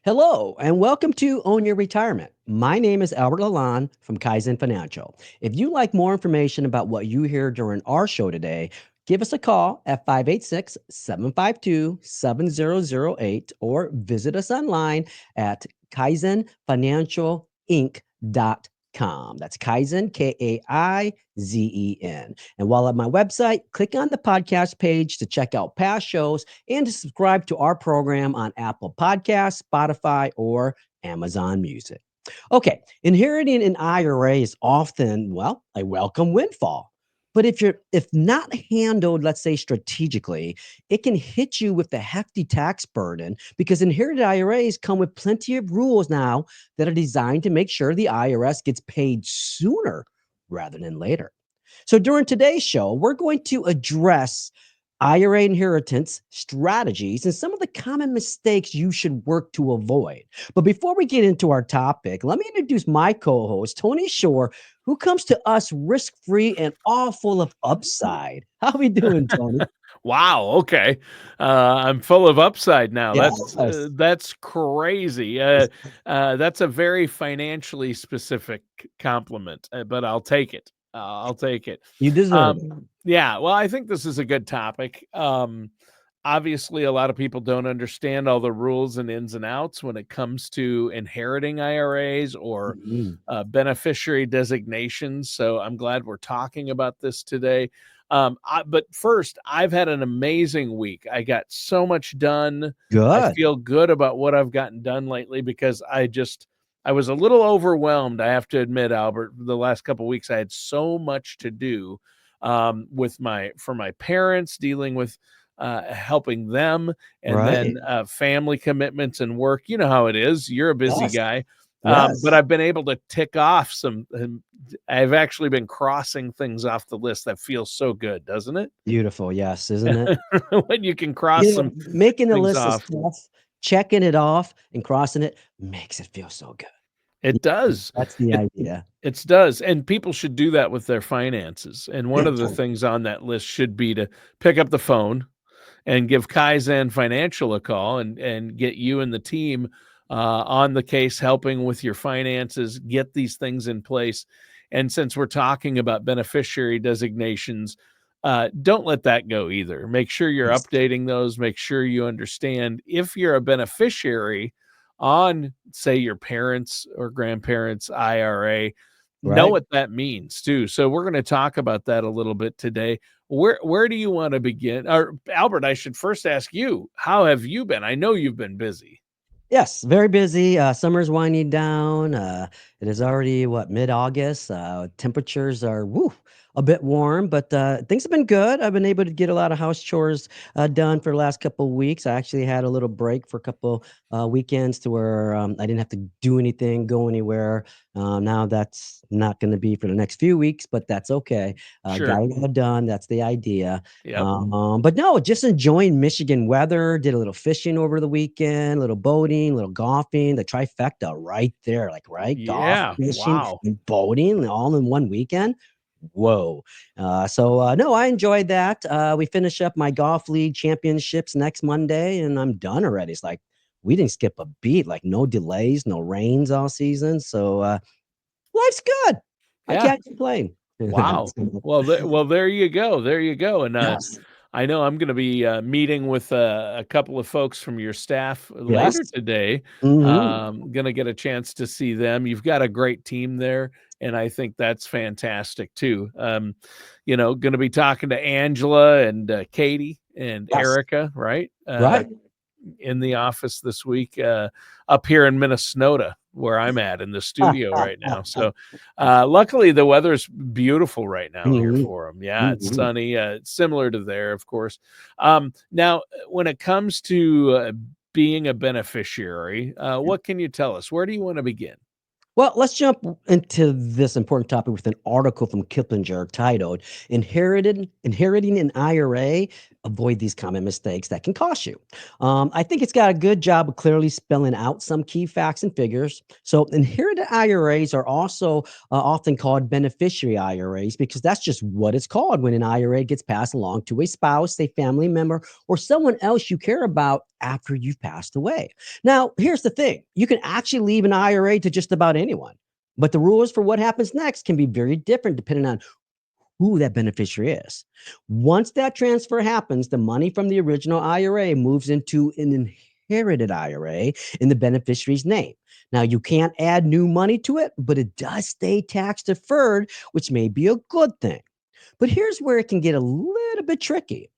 Hello, and welcome to Own Your Retirement. My name is Albert Lalonde from Kaizen Financial. If you'd like more information about what you hear during our show today, give us a call at 586-752-7008 or visit us online at kaizenfinancialinc.com. That's Kaizen, Kaizen. And while at my website, click on the podcast page to check out past shows and to subscribe to our program on Apple Podcasts, Spotify, or Amazon Music. Okay, inheriting an IRA is often, well, a welcome windfall. But if not handled, let's say strategically, it can hit you with the hefty tax burden because inherited IRAs come with plenty of rules now that are designed to make sure the IRS gets paid sooner rather than later. So during today's show, we're going to address IRA inheritance strategies and some of the common mistakes you should work to avoid. But before we get into our topic, let me introduce my co host, Tony Shore, who comes to us risk free and all full of upside. How are we doing, Tony? Wow, okay. I'm full of upside now. That's Yes. that's crazy. That's a very financially specific compliment, but I'll take it. I'll take it. You deserve Um, it. yeah, well, I think this is a good topic. Obviously, a lot of people don't understand all the rules and ins and outs when it comes to inheriting IRAs or Mhm. beneficiary designations. So I'm glad we're talking about this today. But first, I've had an amazing week. I got so much done. I Good. feel good about what I've gotten done lately because I was a little overwhelmed. I have to admit, Albert, the last couple of weeks I had so much to do with for my parents, dealing with helping them, and Right. then family commitments and work. You know how it is. You're a busy Yes. guy. But Yes. I've been able to tick off some. I've actually been crossing things off the list that feels so good, doesn't it? Beautiful. Yes. Isn't it? When you can cross some Making a things list of off. stuff, checking it off, and crossing it makes it feel so good. It Yeah, does. that's the It idea. it does, and people should do that with their finances. And one of the Yes. things on that list should be to pick up the phone and give Kaizen Financial a call and get you and the team on the case, helping with your finances, get these things in place. And since we're talking about beneficiary designations, don't let that go either. Make sure you're Yes. updating those. Make sure you understand if you're a beneficiary on, say, your parents' or grandparents' IRA, know Right. what that means too. So we're going to talk about that a little bit today. Where do you want to begin? Or Albert, I should first ask you, how have you been? I know you've been busy. Yes, very busy. Summer's winding down. It is already what mid-August. Temperatures are a bit warm, but things have been good. I've been able to get a lot of house chores done for the last couple of weeks. I actually had a little break for a couple weekends to where I didn't have to do anything, go anywhere. Now that's not going to be for the next few weeks, but that's okay. Sure. Got it all done. That's the idea. Yep. But no, just enjoying Michigan weather. Did a little fishing over the weekend, a little boating, a little golfing. The trifecta right there, like right, golf, Yeah. fishing, Wow. and boating all in one weekend. Whoa. No, I enjoyed that. We finish up my golf league championships next Monday, and I'm done already. It's like we didn't skip a beat, like no delays, no rains all season. Life's good. I Yeah. can't complain. Wow. Well, there you go. There you go. And Yes. I know I'm going to be meeting with a couple of folks from your staff later Yes. today. Hmm. Going to get a chance to see them. You've got a great team there, and I think that's fantastic too. Going to be talking to Angela and Katie and Yes. Erica, right? Right. In the office this week up here in Minnesota, where I'm at in the studio right now. So, luckily, the weather's beautiful right now here Mhm, for them. Yeah, it's mhm. sunny. It's similar to there, of course. Now, when it comes to being a beneficiary, what can you tell us? Where do you want to begin? Well, let's jump into this important topic with an article from Kiplinger titled Inheriting an IRA avoid these common mistakes that can cost you. I think it's got a good job of clearly spelling out some key facts and figures. So, inherited IRAs are also often called beneficiary IRAs because that's just what it's called when an IRA gets passed along to a spouse, a family member, or someone else you care about after you've passed away. Now, here's the thing, you can actually leave an IRA to just about anyone. But the rules for what happens next can be very different depending on who that beneficiary is. Once that transfer happens, the money from the original IRA moves into an inherited IRA in the beneficiary's name. Now, you can't add new money to it, but it does stay tax deferred, which may be a good thing. But here's where it can get a little bit tricky,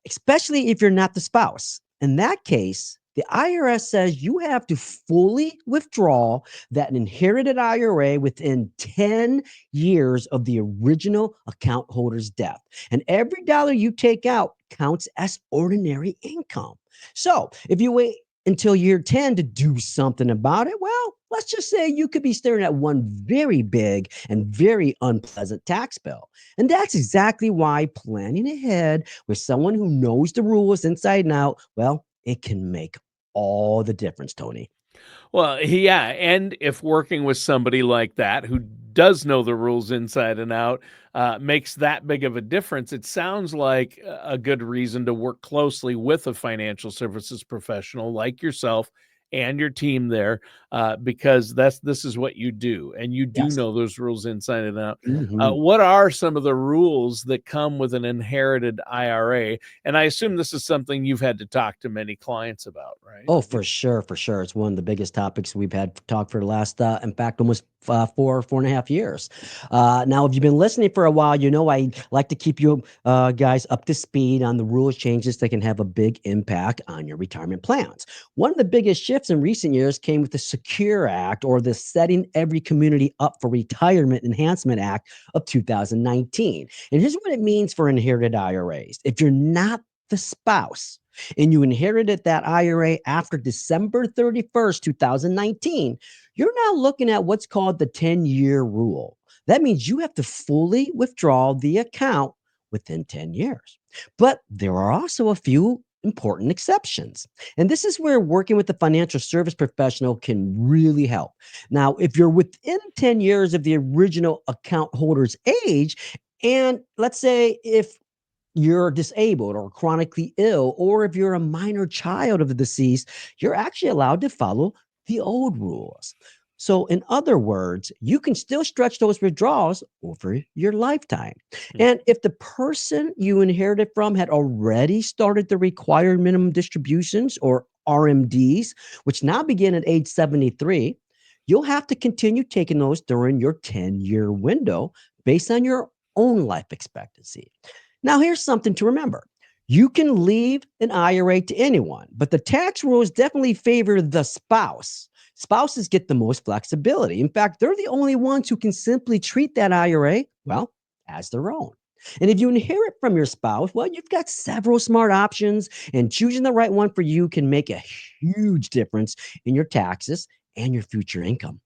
especially if you're not the spouse. In that case, the IRS says you have to fully withdraw that inherited IRA within 10 years of the original account holder's death. And every dollar you take out counts as ordinary income. So if you wait until year 10 to do something about it, well, let's just say you could be staring at one very big and very unpleasant tax bill. And that's exactly why planning ahead with someone who knows the rules inside and out, well, it can make all the difference, Tony. Well, yeah, and if working with somebody like that who does know the rules inside and out makes that big of a difference, it sounds like a good reason to work closely with a financial services professional like yourself and your team there, because this is what you do, and you do Yes. know those rules inside and out. Mhm. What are some of the rules that come with an inherited IRA? And I assume this is something you've had to talk to many clients about, right? Oh, for sure, for sure. It's one of the biggest topics we've had talk for the last, in fact, almost 4.5 years. Now, if you've been listening for a while, you know I like to keep you guys up to speed on the rules changes that can have a big impact on your retirement plans. One of the biggest shifts in recent years came with the Secure Act, or the Setting Every Community Up for Retirement Enhancement Act of 2019. And here's what it means for inherited IRAs. If you're not the spouse, and you inherited that IRA after December 31st, 2019, you're now looking at what's called the 10-year rule. That means you have to fully withdraw the account within 10 years. But there are also a few important exceptions. And this is where working with a financial service professional can really help. Now, if you're within 10 years of the original account holder's age, and let's say if you're disabled or chronically ill, or if you're a minor child of the deceased, you're actually allowed to follow the old rules. So, in other words, you can still stretch those withdrawals over your lifetime. Mm. And if the person you inherited from had already started the required minimum distributions, or RMDs, which now begin at age 73, you'll have to continue taking those during your 10-year window based on your own life expectancy. Now, here's something to remember. You can leave an IRA to anyone, but the tax rules definitely favor the spouse. Spouses get the most flexibility. In fact, they're the only ones who can simply treat that IRA, well, as their own. And if you inherit from your spouse, well, you've got several smart options, and choosing the right one for you can make a huge difference in your taxes and your future income.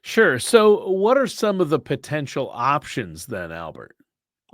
Sure. So, what are some of the potential options then, Albert?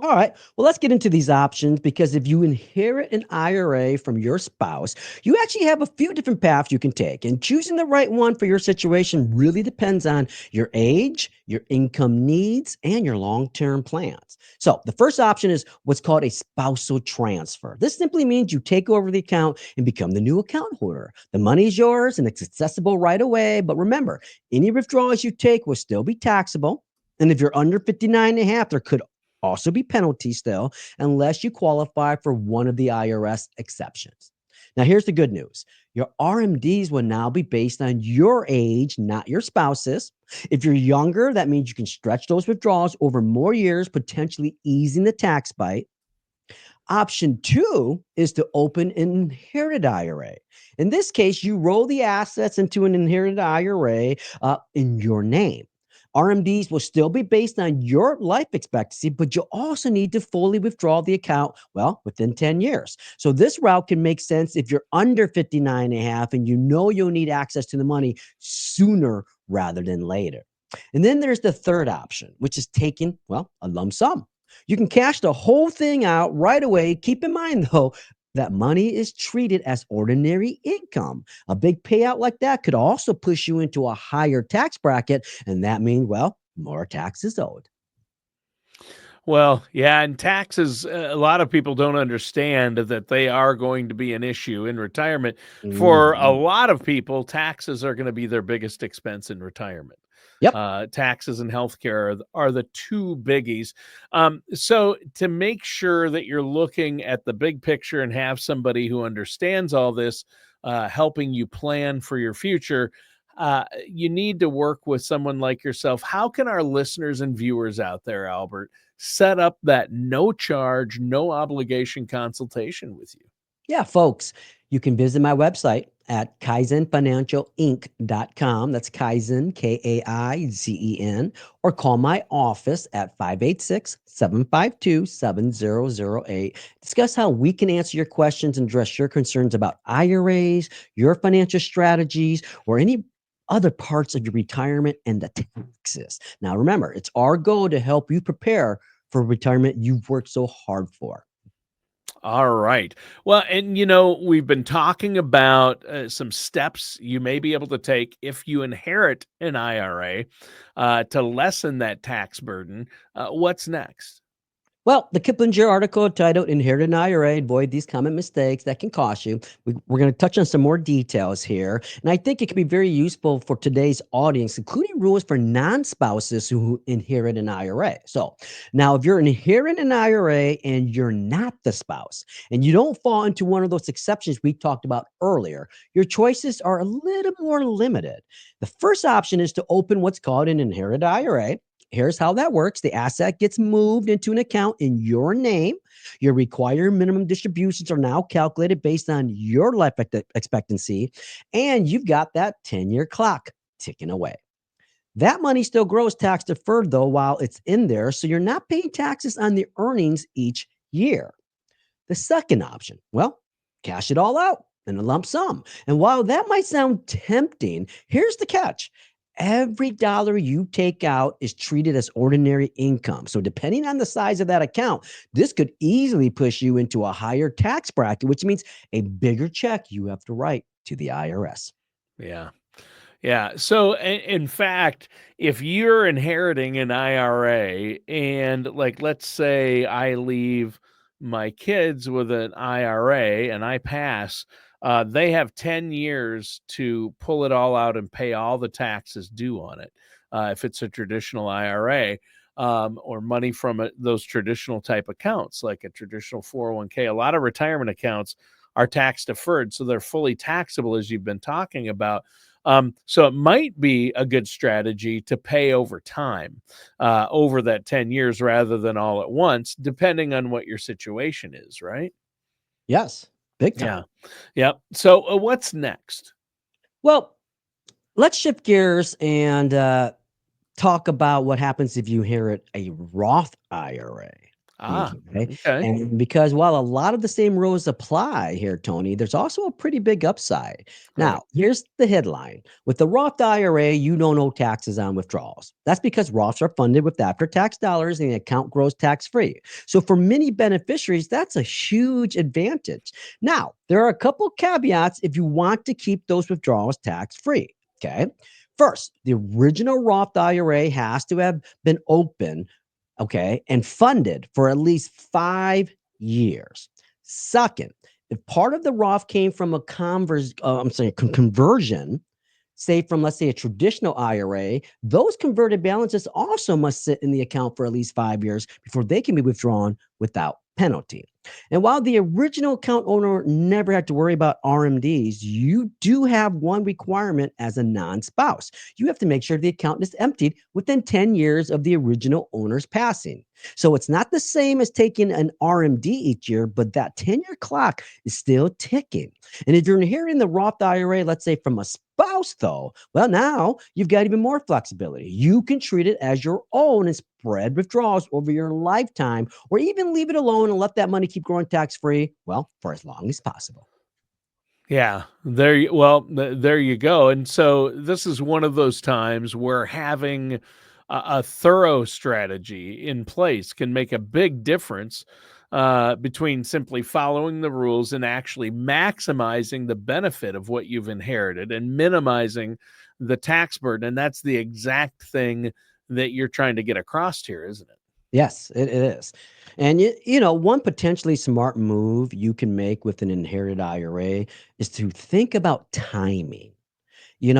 All right. Well, let's get into these options because if you inherit an IRA from your spouse, you actually have a few different paths you can take. And choosing the right one for your situation really depends on your age, your income needs, and your long term plans. So, the first option is what's called a spousal transfer. This simply means you take over the account and become the new account holder. The money is yours and it's accessible right away. But remember, any withdrawals you take will still be taxable. And if you're under 59 and a half, there could also be penalties still, unless you qualify for one of the IRS exceptions. Now, here's the good news. Your RMDs will now be based on your age, not your spouse's. If you're younger, that means you can stretch those withdrawals over more years, potentially easing the tax bite. Option two is to open an inherited IRA. In this case, you roll the assets into an inherited IRA in your name. RMDs will still be based on your life expectancy, but you'll also need to fully withdraw the account, well, within 10 years. So this route can make sense if you're under 59 and a half and you know you'll need access to the money sooner rather than later. And then there's the third option, which is taking, well, a lump sum. You can cash the whole thing out right away. Keep in mind, though, that money is treated as ordinary income. A big payout like that could also push you into a higher tax bracket, and that means, well, more taxes owed. Well, yeah, and taxes, a lot of people don't understand that they are going to be an issue in retirement. For a Mhm. lot of people, taxes are going to be their biggest expense in retirement. Yep. Taxes and healthcare are the two biggies. So to make sure that you're looking at the big picture and have somebody who understands all this, helping you plan for your future, you need to work with someone like yourself. How can our listeners and viewers out there, Albert, set up that no charge, no obligation consultation with you? Yeah, folks, you can visit my website at kaizenfinancialinc.com. That's Kaizen, Kaizen, or call my office at 586-752-7008. Discuss how we can answer your questions and address your concerns about IRAs, your financial strategies, or any other parts of your retirement and the taxes. Now, remember, it's our goal to help you prepare for retirement you've worked so hard for. All right. Well, and we've been talking about some steps you may be able to take if you inherit an IRA to lessen that tax burden. What's next? Well, the Kiplinger article titled Inherit an IRA, Avoid These Common Mistakes That Can Cost You. We're going to touch on some more details here. And I think it can be very useful for today's audience, including rules for non spouses who inherit an IRA. So now, if you're inheriting an IRA and you're not the spouse, and you don't fall into one of those exceptions we talked about earlier, your choices are a little more limited. The first option is to open what's called an inherited IRA. Here's how that works. The asset gets moved into an account in your name. Your required minimum distributions are now calculated based on your life expectancy, and you've got that 10-year clock ticking away. That money still grows tax deferred, though, while it's in there, so you're not paying taxes on the earnings each year. The second option, well, cash it all out in a lump sum. And while that might sound tempting, here's the catch. Every dollar you take out is treated as ordinary income. So, depending on the size of that account, this could easily push you into a higher tax bracket, which means a bigger check you have to write to the IRS. Yeah. Yeah. So, in fact, if you're inheriting an IRA and, like, let's say I leave my kids with an IRA and I pass, they have 10 years to pull it all out and pay all the taxes due on it. If it's a traditional IRA, or money from those traditional type accounts, like a traditional 401k, a lot of retirement accounts are tax deferred. So they're fully taxable, as you've been talking about. So it might be a good strategy to pay over time, over that 10 years rather than all at once, depending on what your situation is, right? Yes, big Yeah. time. Yep. So what's next? Well, let's shift gears and talk about what happens if you inherit a Roth IRA. Ah, Okay. okay. And because while a lot of the same rules apply here, Tony, there's also a pretty big upside. Right. Now, here's the headline. With the Roth IRA, you don't owe taxes on withdrawals. That's because Roths are funded with after tax dollars and the account grows tax free. So for many beneficiaries, that's a huge advantage. Now, there are a couple caveats if you want to keep those withdrawals tax free. Okay. First, the original Roth IRA has to have been open, okay, and funded for at least 5 years. Second, if part of the Roth came from a conversion, say from, let's say, a traditional IRA, those converted balances also must sit in the account for at least 5 years before they can be withdrawn without penalty. And while the original account owner never had to worry about RMDs, you do have one requirement as a non spouse. You have to make sure the account is emptied within 10 years of the original owner's passing. So it's not the same as taking an RMD each year, but that 10-year clock is still ticking. And if you're inheriting the Roth IRA, let's say from a spouse, though, well, now you've got even more flexibility. You can treat it as your own and spread withdrawals over your lifetime, or even leave it alone and let that money keep growing tax free, well, for as long as possible. Yeah, there you go. And so this is one of those times where having a thorough strategy in place can make a big difference between simply following the rules and actually maximizing the benefit of what you've inherited and minimizing the tax burden. And that's the exact thing that you're trying to get across here, isn't it? Yes, it is. And one potentially smart move you can make with an inherited IRA is to think about timing.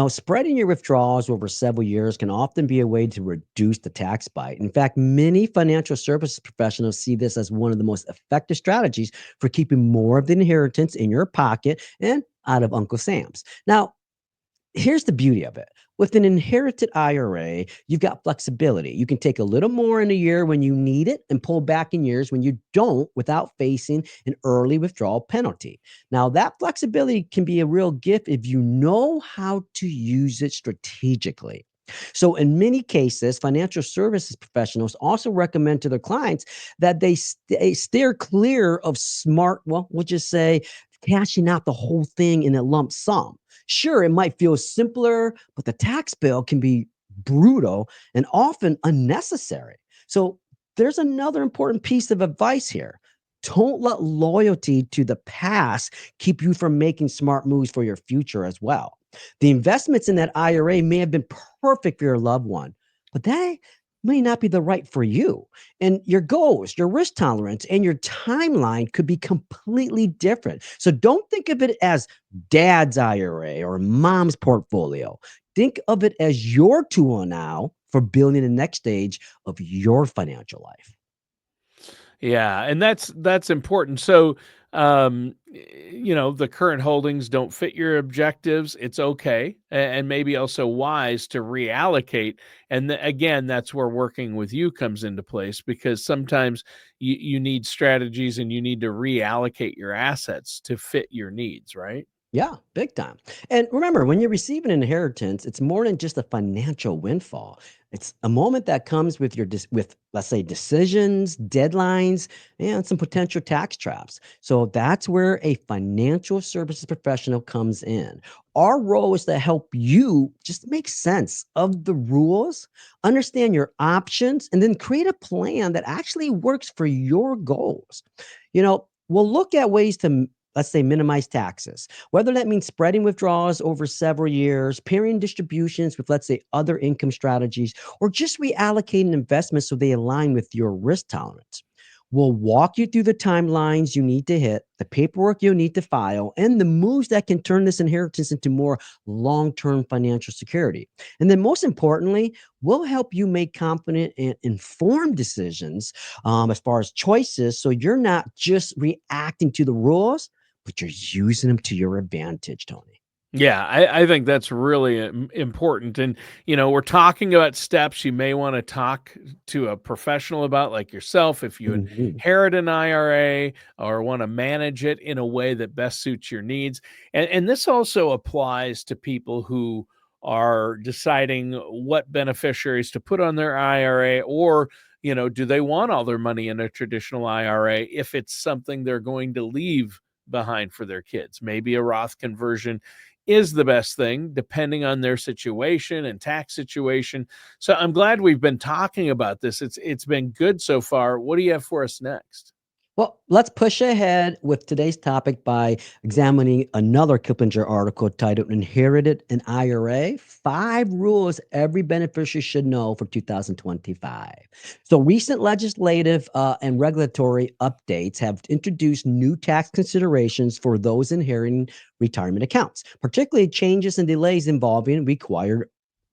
Spreading your withdrawals over several years can often be a way to reduce the tax bite. In fact, many financial services professionals see this as one of the most effective strategies for keeping more of the inheritance in your pocket and out of Uncle Sam's. Now, here's the beauty of it. With an inherited IRA, you've got flexibility. You can take a little more in a year when you need it and pull back in years when you don't without facing an early withdrawal penalty. Now, that flexibility can be a real gift if you know how to use it strategically. So, in many cases, financial services professionals also recommend to their clients that they steer clear of smart, well, we'll just say, cashing out the whole thing in a lump sum. Sure, it might feel simpler, but the tax bill can be brutal and often unnecessary. So there's another important piece of advice here. Don't let loyalty to the past keep you from making smart moves for your future as well. The investments in that IRA may have been perfect for your loved one, but they may not be the right for you. And your goals, your risk tolerance, and your timeline could be completely different. So don't think of it as dad's IRA or mom's portfolio. Think of it as your tool now for building the next stage of your financial life. Yeah, and that's important. So, the current holdings don't fit your objectives. It's okay, and maybe also wise to reallocate. And again, that's where working with you comes into place because sometimes you need strategies and you need to reallocate your assets to fit your needs, right? Yeah, big time. And remember, when you receive an inheritance, it's more than just a financial windfall. It's a moment that comes with with let's say decisions, deadlines, and some potential tax traps. So that's where a financial services professional comes in. Our role is to help you just make sense of the rules, understand your options, and then create a plan that actually works for your goals. We'll look at ways to let's say minimize taxes, whether that means spreading withdrawals over several years, pairing distributions with, let's say, other income strategies, or just reallocating investments so they align with your risk tolerance. We'll walk you through the timelines you need to hit, the paperwork you'll need to file, and the moves that can turn this inheritance into more long term financial security. And then, most importantly, we'll help you make confident and informed decisions as far as choices. So you're not just reacting to the rules, but you're using them to your advantage, Tony. Yeah, I think that's really important. And, we're talking about steps you may want to talk to a professional about, like yourself, if you Mhm. inherit an IRA or want to manage it in a way that best suits your needs. And this also applies to people who are deciding what beneficiaries to put on their IRA or, do they want all their money in a traditional IRA if it's something they're going to leave behind for their kids? Maybe a Roth conversion is the best thing depending on their situation and tax situation. So I'm glad we've been talking about this. It's been good so far. What do you have for us next? Well, let's push ahead with today's topic by examining another Kiplinger article titled Inherited an IRA: 5 Rules Every Beneficiary Should Know for 2025. So, recent legislative and regulatory updates have introduced new tax considerations for those inheriting retirement accounts, particularly changes and delays involving required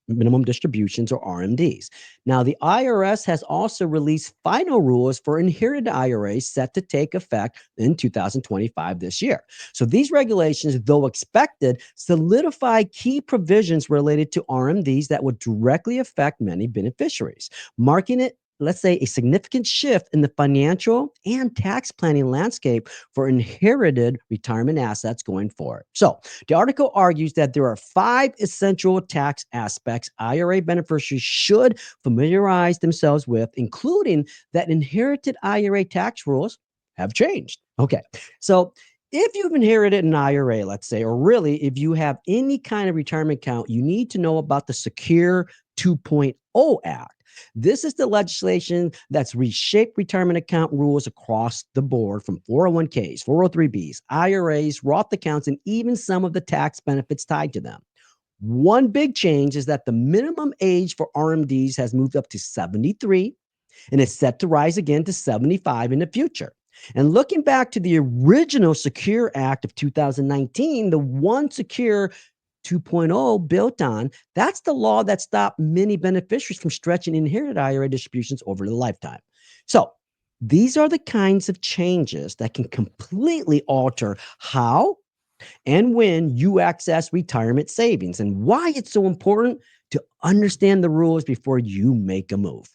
minimum distributions or RMDs. Now, the IRS has also released final rules for inherited IRAs set to take effect in 2025 this year. So these regulations, though expected, solidify key provisions related to RMDs that would directly affect many beneficiaries, marking it, let's say, a significant shift in the financial and tax planning landscape for inherited retirement assets going forward. So, the article argues that there are 5 essential tax aspects IRA beneficiaries should familiarize themselves with, including that inherited IRA tax rules have changed. Okay, so if you've inherited an IRA, let's say, or really if you have any kind of retirement account, you need to know about the Secure 2.0 Act. This is the legislation that's reshaped retirement account rules across the board from 401ks, 403bs, IRAs, Roth accounts, and even some of the tax benefits tied to them. One big change is that the minimum age for RMDs has moved up to 73 and is set to rise again to 75 in the future. And looking back to the original Secure Act of 2019, the one Secure 2.0 built on, that's the law that stopped many beneficiaries from stretching inherited IRA distributions over the lifetime. So these are the kinds of changes that can completely alter how and when you access retirement savings, and why it's so important to understand the rules before you make a move.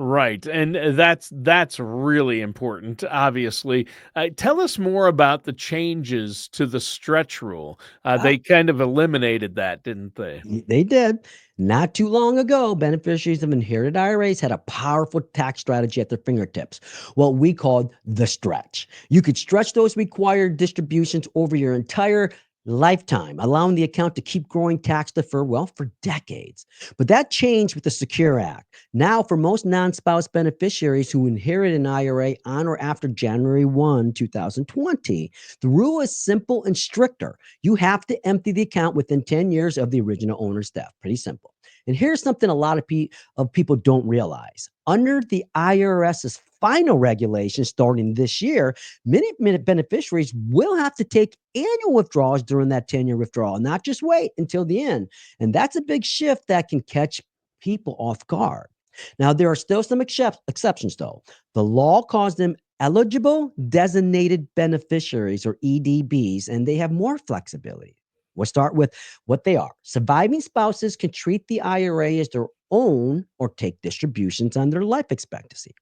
Right, and that's really important, obviously. Tell us more about the changes to the stretch rule. Ah, They kind of eliminated that, didn't they? they did. Not too long ago, beneficiaries of inherited IRAs had a powerful tax strategy at their fingertips, what we called the stretch. You could stretch those required distributions over your entire lifetime, allowing the account to keep growing tax deferred, well, for decades. But that changed with the Secure Act. Now, for most non spouse beneficiaries who inherit an IRA on or after January 1, 2020, the rule is simple and stricter. You have to empty the account within 10 years of the original owner's death. Pretty simple. And here's something a lot of people don't realize. Under the IRS's final regulations starting this year, many beneficiaries will have to take annual withdrawals during that 10-year withdrawal, not just wait until the end. And that's a big shift that can catch people off guard. Now, there are still some exceptions, though. The law calls them eligible designated beneficiaries, or EDBs, and they have more flexibility. We'll start with what they are. Surviving spouses can treat the IRA as their own or take distributions on their life expectancy.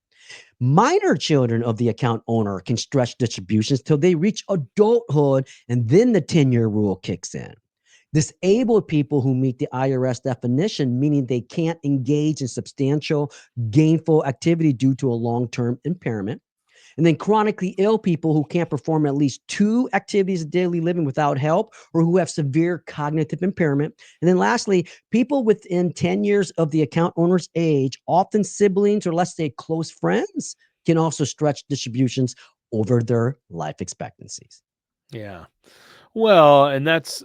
Minor children of the account owner can stretch distributions till they reach adulthood, and then the 10-year rule kicks in. Disabled people who meet the IRS definition, meaning they can't engage in substantial gainful activity due to a long-term impairment. And then chronically ill people who can't perform at least two activities of daily living without help, or who have severe cognitive impairment. And then lastly, people within 10 years of the account owner's age, often siblings or let's say close friends, can also stretch distributions over their life expectancies. Yeah. Well, and that's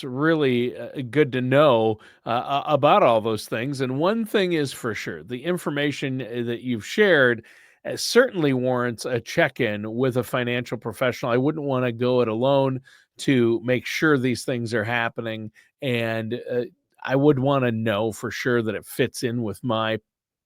really good to know about all those things. And one thing is for sure, the information that you've shared certainly warrants a check-in with a financial professional. I wouldn't want to go it alone to make sure these things are happening, and I would want to know for sure that it fits in with my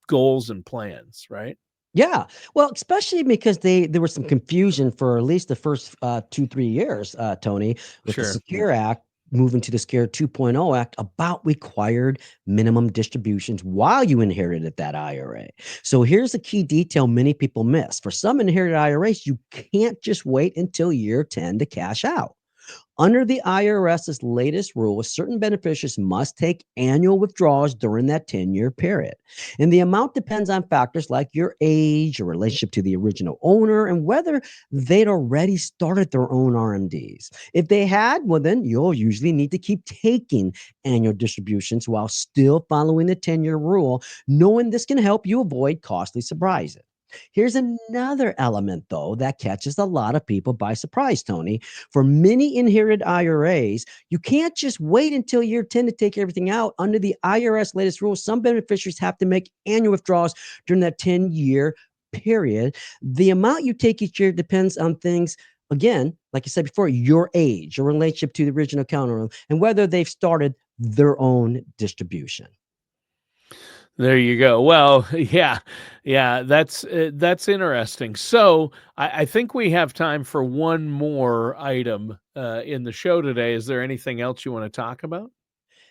goals and plans. Right? Yeah. Well, especially because there was some confusion for at least the first 2, 3 years, Tony, with the Sure. Secure Act moving to the Secure 2.0 Act about required minimum distributions while you inherited that IRA. So here's a key detail many people miss. For some inherited IRAs, you can't just wait until year 10 to cash out. Under the IRS's latest rule, certain beneficiaries must take annual withdrawals during that 10-year period. And the amount depends on factors like your age, your relationship to the original owner, and whether they'd already started their own RMDs. If they had, well, then you'll usually need to keep taking annual distributions while still following the 10-year rule, knowing this can help you avoid costly surprises. Here's another element, though, that catches a lot of people by surprise, Tony. For many inherited IRAs, you can't just wait until year 10 to take everything out. Under the IRS latest rules, some beneficiaries have to make annual withdrawals during that 10-year period. The amount you take each year depends on things, again, like I said before, your age, your relationship to the original account, and whether they've started their own distribution. There you go. Well, yeah, that's interesting. So I think we have time for one more item in the show today. Is there anything else you want to talk about?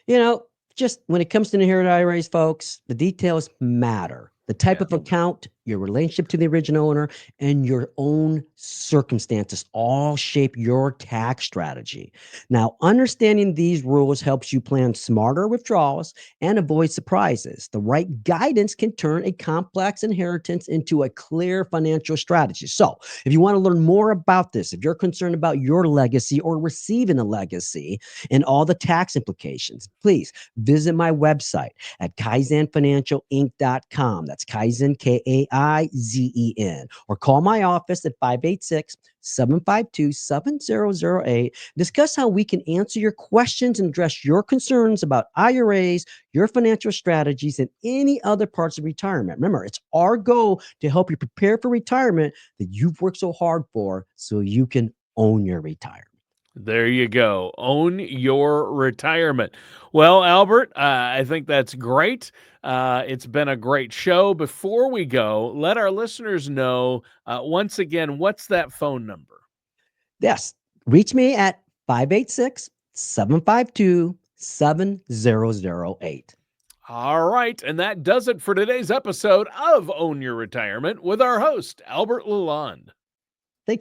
You just when it comes to inherited IRAs, folks, the details matter. The type Yeah. of account your relationship to the original owner, and your own circumstances all shape your tax strategy. Now, understanding these rules helps you plan smarter withdrawals and avoid surprises. The right guidance can turn a complex inheritance into a clear financial strategy. So, if you want to learn more about this, if you're concerned about your legacy or receiving a legacy and all the tax implications, please visit my website at kaizenfinancialinc.com. That's Kaizen, Kaizen, or call my office at 586 752 7008. Discuss how we can answer your questions and address your concerns about IRAs, your financial strategies, and any other parts of retirement. Remember, it's our goal to help you prepare for retirement that you've worked so hard for so you can own your retirement. There you go. Own your retirement. Well, Albert, I think that's great. It's been a great show. Before we go, let our listeners know once again, what's that phone number? Yes, reach me at 586 752 7008. All right. And that does it for today's episode of Own Your Retirement with our host, Albert Lalonde.